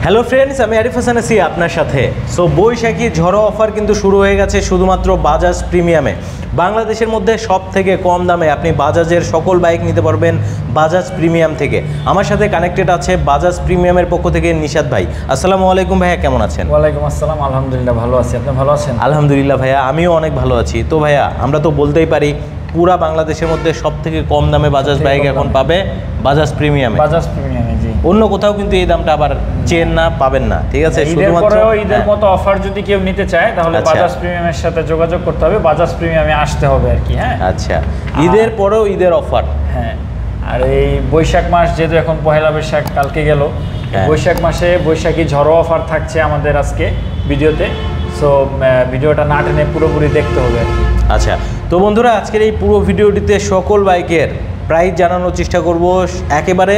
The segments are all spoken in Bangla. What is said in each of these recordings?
হ্যালো ফ্রেন্ডস, আমি আরিফ হাসান আছি আপনার সাথে। সো বৈশাখী ঝড়ো অফার কিন্তু শুরু হয়ে গেছে শুধুমাত্র বাজাজ প্রিমিয়ামে। বাংলাদেশের মধ্যে সব থেকে কম দামে আপনি বাজাজের সকল বাইক নিতে পারবেন বাজাজ প্রিমিয়াম থেকে। আমার সাথে কানেক্টেড আছে বাজাজ প্রিমিয়ামের পক্ষ থেকে নিশাদ ভাই। আসসালামু আলাইকুম ভাইয়া, কেমন আছেন? ওয়ালাইকুম আসসালাম, আলহামদুলিল্লাহ ভালো আছি। আপনি ভালো আছেন? আলহামদুলিল্লাহ ভাইয়া, আমিও অনেক ভালো আছি। তো ভাইয়া, আমরা তো বলতেই পারি পুরা বাংলাদেশের মধ্যে সব থেকে কম দামে বাজাজ বাইক এখন পাবে বাজাজ প্রিমিয়ামে। বাজাজ প্রিমিয়ামে, জি। অন্য কোথাও কিন্তু এই দামটা আবার চেন না, পাবেন না, ঠিক আছে? শুধুমাত্র ঈদের মতো অফার যদি কেউ নিতে চায় তাহলে বাজাজ প্রিমিয়ামের সাথে যোগাযোগ করতে হবে, বাজাজ প্রিমিয়ামে আসতে হবে আর কি। হ্যাঁ, আচ্ছা, ঈদের পরেও ঈদের অফার। হ্যাঁ, আর এই বৈশাখ মাস যেহেতু এখন পহেলা বৈশাখ কালকে গেল, বৈশাখ মাসে বৈশাখী ঝড়ো অফার থাকছে আমাদের আজকে ভিডিওতে। সো ভিডিওটা না টেনে পুরোপুরি দেখতে হবে। আচ্ছা, তো বন্ধুরা, আজকের এই পুরো ভিডিওটিতে সকল বাইকের প্রাইস জানানোর চেষ্টা করব, একেবারে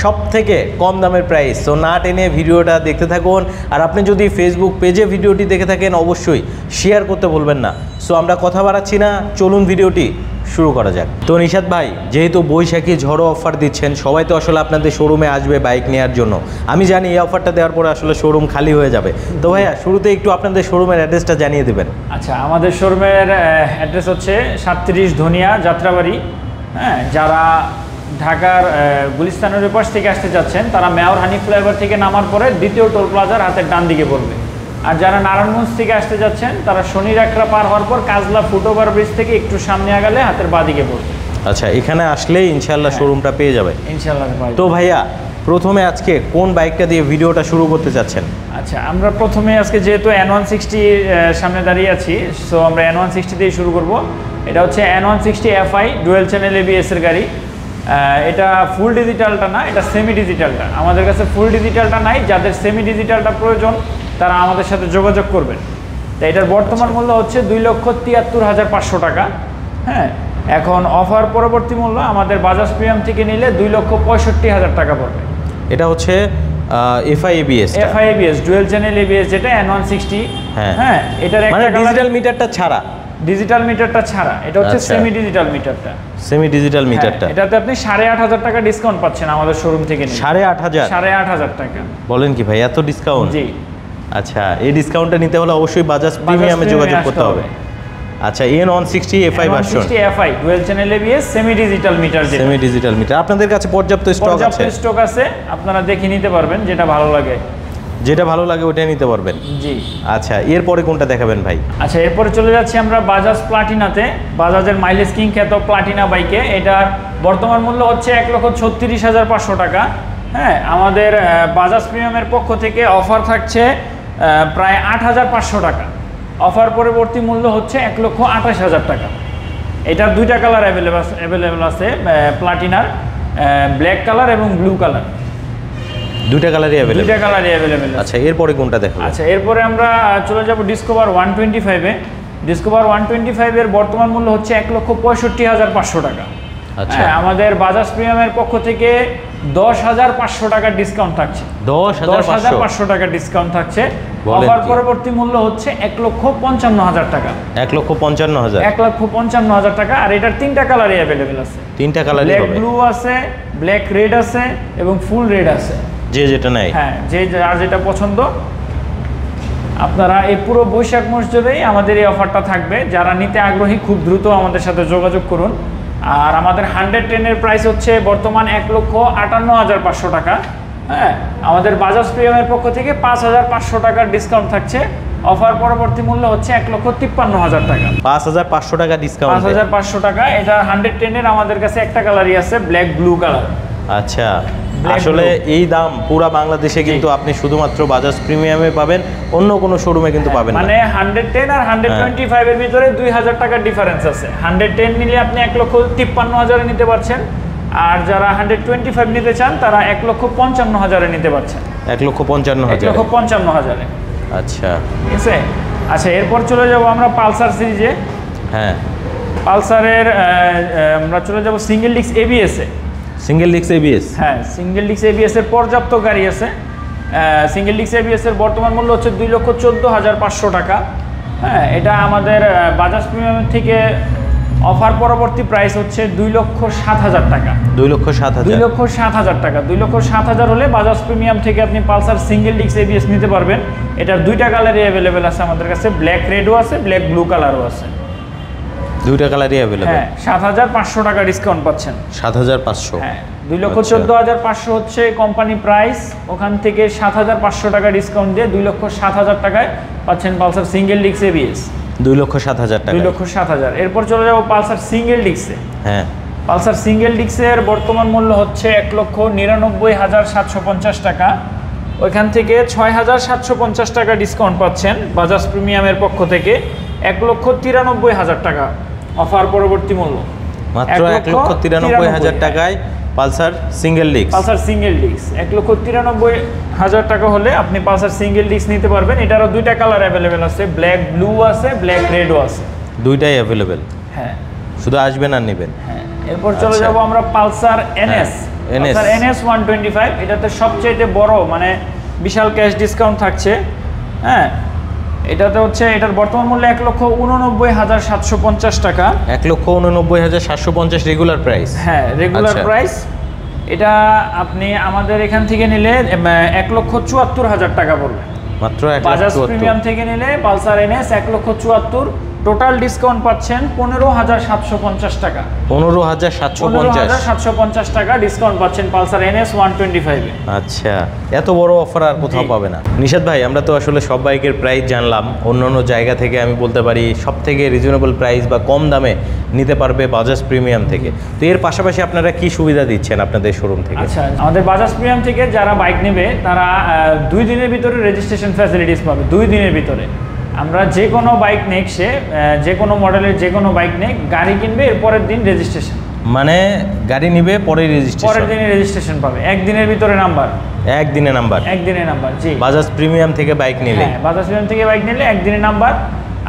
সব থেকে কম দামের প্রাইস। তো না টেনে ভিডিওটা দেখতে থাকুন। আর আপনি যদি ফেসবুক পেজে ভিডিওটি দেখে থাকেন অবশ্যই শেয়ার করতে ভুলবেন না। সো আমরা কথা বাড়াচ্ছি না, চলুন ভিডিওটি শুরু করা যাক। তো নিশাদ ভাই, যেহেতু বৈশাখী ঝড়ো অফার দিচ্ছেন, সবাই তো আসলে আপনাদের শোরুমে আসবে বাইক নেওয়ার জন্য। আমি জানি এই অফারটা দেওয়ার পরে আসলে শোরুম খালি হয়ে যাবে। তো ভাইয়া, শুরুতে একটু আপনাদের শোরুমের অ্যাড্রেসটা জানিয়ে দেবেন। আচ্ছা, আমাদের শোরুমের অ্যাড্রেস হচ্ছে 37 ধনিয়া যাত্রাবাড়ি। হ্যাঁ, যারা ঢাকার গুলিস্তানের ওপাশ থেকে আসতে যাচ্ছেন তারা মেয়র হানি ফ্লাইওভার থেকে নামার পরে দ্বিতীয় টোল প্লাজার হাতের ডান দিকে পড়বে। আর যারা নারায়ণগঞ্জ থেকে আসতে যাচ্ছেন তারা শনির একরা পার হওয়ার পর কাজলা ফুটওভার ব্রিজ থেকে একটু সামনে আগালে হাতের বাঁ দিকে পড়বে। আচ্ছা, এখানে আসলেই ইনশাল্লাহ শোরুমটা পেয়ে যাবে ইনশাল্লাহ। তো ভাইয়া, প্রথমে আজকে কোন বাইকটা দিয়ে ভিডিওটা শুরু করতে চাচ্ছেন? আচ্ছা, আমরা প্রথমে আজকে যেহেতু N160 সামনে দাঁড়িয়ে আছি, সো আমরা N160 দিয়ে শুরু করব। এটা হচ্ছে N160 FI dual channel ABS এর গাড়ি। এটা ফুল ডিজিটালটা না, এটা সেমি ডিজিটালটা। আমাদের কাছে ফুল ডিজিটালটা নাই, যাদের সেমি ডিজিটালটা প্রয়োজন তারা আমাদের সাথে যোগাযোগ করবেন। তো এটার বর্তমান মূল্য হচ্ছে 2,73,500 টাকা। হ্যাঁ, এখন অফার পরবর্তী মূল্য আমাদের বাজাজ প্রিমিয়াম থেকে নিলে 2,65,000 টাকা পড়বে। এটা হচ্ছে FI ABS dual channel ABS, যেটা N160। হ্যাঁ, এটার একটা ডিজিটাল মিটারটা ছাড়া, ডিজিটাল মিটারটা ছাড়া, এটা হচ্ছে সেমি ডিজিটাল মিটারটা। সেমি ডিজিটাল মিটারটা, এটাতে আপনি 8,500 টাকা ডিসকাউন্ট পাচ্ছেন আমাদের শোরুম থেকে। 8,500 টাকা? বলেন কি ভাই, এত ডিসকাউন্ট? জি। আচ্ছা, এই ডিসকাউন্টটা নিতে হলে অবশ্যই বাজাজ প্রিমিয়ামে যোগাযোগ করতে হবে। আচ্ছা, N160 FI version, FI dual channel ABS semi digital meter. Semi digital meter আপনাদের কাছে পর্যাপ্ত স্টক আছে, আপনারা দেখে নিতে পারবেন, যেটা ভালো লাগে ওটাই নিতে পারবেন। জি। আচ্ছা, এরপরে কোনটা দেখাবেন ভাই? আচ্ছা, এরপরে চলে যাচ্ছি আমরা বাজাজ প্লাটিনাতে, বাজাজের মাইলেজ কিং খ্যাত প্লাটিনা বাইকে। এটার বর্তমান মূল্য হচ্ছে 1,36,500 টাকা। হ্যাঁ, আমাদের বাজাজ প্রিমিয়ামের পক্ষ থেকে অফার থাকছে প্রায় 8,500 টাকা। অফার পরবর্তী মূল্য হচ্ছে 1,28,000 টাকা। এটার দুইটা কালার অ্যাভেলেবেল আছে প্লাটিনার, ব্ল্যাক কালার এবং ব্লু কালার। দুইটা কালারই অ্যাভেলেবেল। আচ্ছা, এরপরে কোনটা দেখাবো? আচ্ছা, এরপরে আমরা চলে যাব ডিসকভার 125-এ। ডিসকভার 125 এর বর্তমান মূল্য হচ্ছে 1,65,500 টাকা। আচ্ছা, আমাদের বাজাজ প্রিমিয়ামের পক্ষ থেকে 10,500 টাকার ডিসকাউন্ট থাকছে। 10,500 টাকা ডিসকাউন্ট থাকছে। অফার পরবর্তী মূল্য হচ্ছে 1,55,000 টাকা। 1,55,000 টাকা। আর এটার তিনটা কালারই অ্যাভেলেবেল আছে। তিনটা কালারই হবে, ব্ল্যাক ব্লু আছে, ব্ল্যাক রেড আছে এবং ফুল রেড আছে। যে যেটা নাই, হ্যাঁ, আর যেটা পছন্দ। আপনারা এই পুরো বৈশাখ মাস জুড়েই আমাদের এই অফারটা থাকবে। যারা নিতে আগ্রহী খুব দ্রুত আমাদের সাথে যোগাযোগ করুন। আর আমাদের 110 এর প্রাইস হচ্ছে বর্তমান 1,58,500 টাকা। হ্যাঁ, আমাদের বাজাজ প্রিমিয়ামের পক্ষ থেকে 5,500 টাকার ডিসকাউন্ট থাকছে। অফার পরবর্তী মূল্য হচ্ছে 1,53,000 টাকা। 5,500 টাকা ডিসকাউন্ট। 5,500 টাকা। এটা 110 এর আমাদের কাছে একটা কালারই আছে, ব্ল্যাক ব্লু কালার। আচ্ছা, আসলে এই দাম পুরা বাংলাদেশে কিন্তু আপনি শুধুমাত্র বাজাজ প্রিমিয়ামে পাবেন, অন্য কোনো শোরুমে কিন্তু পাবেন না। মানে 110 আর 125 এর ভিতরে 2,000 টাকার ডিফারেন্স আছে। 110 নিলে আপনি 1,53,000 নিতে পারছেন, আর যারা 125 নিতে চান তারা 1,55,000 নিতে পারছেন। 1,55,000। আচ্ছা, ঠিক আছে। আচ্ছা, এরপর চলে যাব আমরা পালসার সিরিজে। হ্যাঁ, পালসারের আমরা চলে যাব সিঙ্গেল ডিস্ক ABS-এ। সিঙ্গেল ডিস্ক ABS, হ্যাঁ, সিঙ্গেল ডিস্ক ABS এর পর্যাপ্ত গাড়ি আছে। সিঙ্গেল ডিস্ক ABS এর বর্তমান মূল্য হচ্ছে 2,14,500 টাকা। হ্যাঁ, এটা আমাদের বাজাজ প্রিমিয়াম থেকে অফার পরবর্তী প্রাইস হচ্ছে 2,07,000 টাকা। 2,07,000 2,07,000 টাকা। 2,07,000 হলে বাজাজ প্রিমিয়াম থেকে আপনি পালসার সিঙ্গেল ডিস্ক এবিএস নিতে পারবেন। এটার দুইটা কালারই অ্যাভেলেবেল আছে আমাদের কাছে, ব্ল্যাক রেডও আছে, ব্ল্যাক ব্লু কালারও আছে। দুইটা কালারই অ্যাভেলেবল। হ্যাঁ, 7,500 টাকা ডিসকাউন্ট পাচ্ছেন। 7,500। হ্যাঁ, 2,14,500 হচ্ছে কোম্পানি প্রাইস, ওখান থেকে 7,500 টাকা ডিসকাউন্ট দিয়ে 2,07,000 টাকায় পাচ্ছেন পালসার সিঙ্গেল ডিস্ক এবিএস। 2,07,000 টাকা। 2,07,000। এরপর চলে যাবো পালসার সিঙ্গেল ডিস্কে। হ্যাঁ, পালসার সিঙ্গেল ডিস্কের বর্তমান মূল্য হচ্ছে 1,99,750 টাকা। ওইখান থেকে 6,750 টাকা ডিসকাউন্ট পাচ্ছেন বাজাজ প্রিমিয়ামের পক্ষ থেকে 1,93,000 টাকা অফার পরবর্তী মূল্য। মাত্র 1,93,000 টাকায় Pulsar single disc. Pulsar single disc 1,93,000 টাকা হলে আপনি পালসার সিঙ্গেল ডিস্ক নিতে পারবেন। এটারও দুইটা কালার অ্যাভেলেবেল আছে, ব্ল্যাক ব্লু আছে, ব্ল্যাক রেডও আছে। দুইটাই অ্যাভেলেবেল। হ্যাঁ, শুধু আসবেন আর নেবেন। হ্যাঁ, এরপর চলে যাব আমরা পালসার এনএস। পালসার এনএস 125, এটাতে সবচেয়ে বড় মানে বিশাল ক্যাশ ডিসকাউন্ট থাকছে। হ্যাঁ, এটাতে হচ্ছে এটার বর্তমান মূল্য 1,89,750 টাকা। 1,89,750 রেগুলার প্রাইস। হ্যাঁ, রেগুলার প্রাইস। এটা আপনি আমাদের এখান থেকে নিলে 1,74,000 টাকা পড়বে। মাত্র বাজাজ প্রিমিয়াম থেকে নিলে পালসার এনএস 1,74,000, টোটাল ডিসকাউন্ট পাচ্ছেন 15,750 টাকা। 15,750 টাকা ডিসকাউন্ট পাচ্ছেন পালসার এনএস 125 এ। আচ্ছা, এত বড় অফার আর কোথাও পাবে না। নিশাদ ভাই, আমরা তো আসলে সব বাইকের প্রাইস জানলাম, অন্যান্য জায়গা থেকে আমি বলতে পারি সব থেকে রিজনেবল প্রাইস বা কম দামে নিতে পারবে বাজাজ প্রিমিয়াম থেকে। তো এর পাশাপাশি আপনারা কি সুবিধা দিচ্ছেন আপনাদের শোরুম থেকে? আচ্ছা, আমাদের বাজাজ প্রিমিয়াম থেকে যারা বাইক নেবে তারা 2 দিনের ভিতরে রেজিস্ট্রেশন ফ্যাসিলিটিস পাবে। 2 দিনের ভিতরে আমরা যে কোনো বাইক নেই, সে যে কোনো মডেলের যে কোনো বাইক নেই, গাড়ি কিনবে এর পরের দিন রেজিস্ট্রেশন। মানে গাড়ি নিবে পরের রেজিস্ট্রেশন, পরের দিনে রেজিস্ট্রেশন পাবে। একদিনের ভিতরে নাম্বার, একদিনে নাম্বার, একদিনে নাম্বার। জি, বাজাজ প্রিমিয়াম থেকে বাইক নিলে। হ্যাঁ, বাজাজ প্রিমিয়াম থেকে বাইক নিলে একদিনে নাম্বার।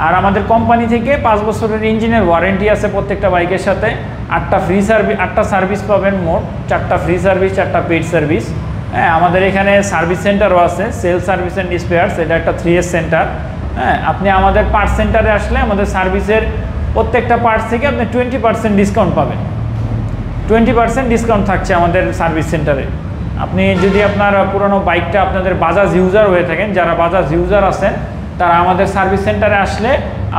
আর আমাদের কোম্পানি থেকে 5 বছরের ইঞ্জিনের ওয়ারেন্টি আছে প্রত্যেকটা বাইকের সাথে। 8টা ফ্রি সার্ভিস, 8টা সার্ভিস পাবেন মোট, 4টা ফ্রি সার্ভিস, 4টা পেইড সার্ভিস। হ্যাঁ, আমাদের এখানে সার্ভিস সেন্টারও আছে, সেল সার্ভিস অ্যান্ড স্পেয়ার্স, এটা একটা 3S সেন্টার। হ্যাঁ, আপনি আমাদের পার্টস সেন্টারে আসলে আমাদের সার্ভিসের প্রত্যেকটা পার্টস থেকে আপনি 20% ডিসকাউন্ট পাবেন। 20% ডিসকাউন্ট থাকছে আমাদের সার্ভিস সেন্টারে। আপনি যদি আপনার পুরনো বাইকটা আপনাদের বাজাজ ইউজার হয়ে থাকেন, যারা বাজাজ ইউজার আছেন তারা আমাদের সার্ভিস সেন্টারে আসলে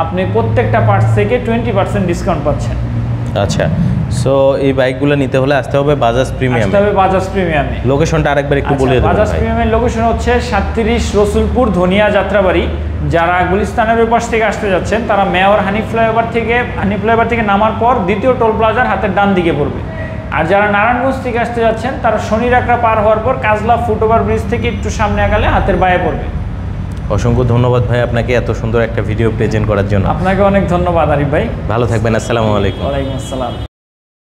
আপনি প্রত্যেকটা পার্টস থেকে 20% ডিসকাউন্ট পাচ্ছেন। আচ্ছা, সো এই বাইকগুলো নিতে হলে আসতে হবে বাজাজ প্রিমিয়ামে। আসতে হবে বাজাজ প্রিমিয়ামে। লোকেশনটা আরেকবার একটু বলে দেবেন। বাজাজ প্রিমিয়ামের লোকেশন হচ্ছে 37 রসুলপুর ধনিয়া যাত্রাবাড়ি। যারা গুলিস্তানের ওই পাশ থেকে আসতে যাচ্ছেন তারা মেয়র হানি ফ্লাইওভার থেকে নামার পর দ্বিতীয় টোল প্লাজার হাতের ডান দিকে পড়বে। আর যারা নারায়ণগঞ্জ থেকে আসতে যাচ্ছেন তারা শনিরাকড়া পার হওয়ার পর কাজলা ফুটওভার ব্রিজ থেকে একটু সামনে আগালে হাতের বাঁয়ে পড়বে। অসংখ্য ধন্যবাদ ভাই আপনাকে এত সুন্দর একটা ভিডিও প্রেজেন্ট করার জন্য। আপনাকে অনেক ধন্যবাদ আরিফ ভাই। ভালো থাকবেন। আসসালামু আলাইকুম। ওয়ালাইকুম আসসালাম।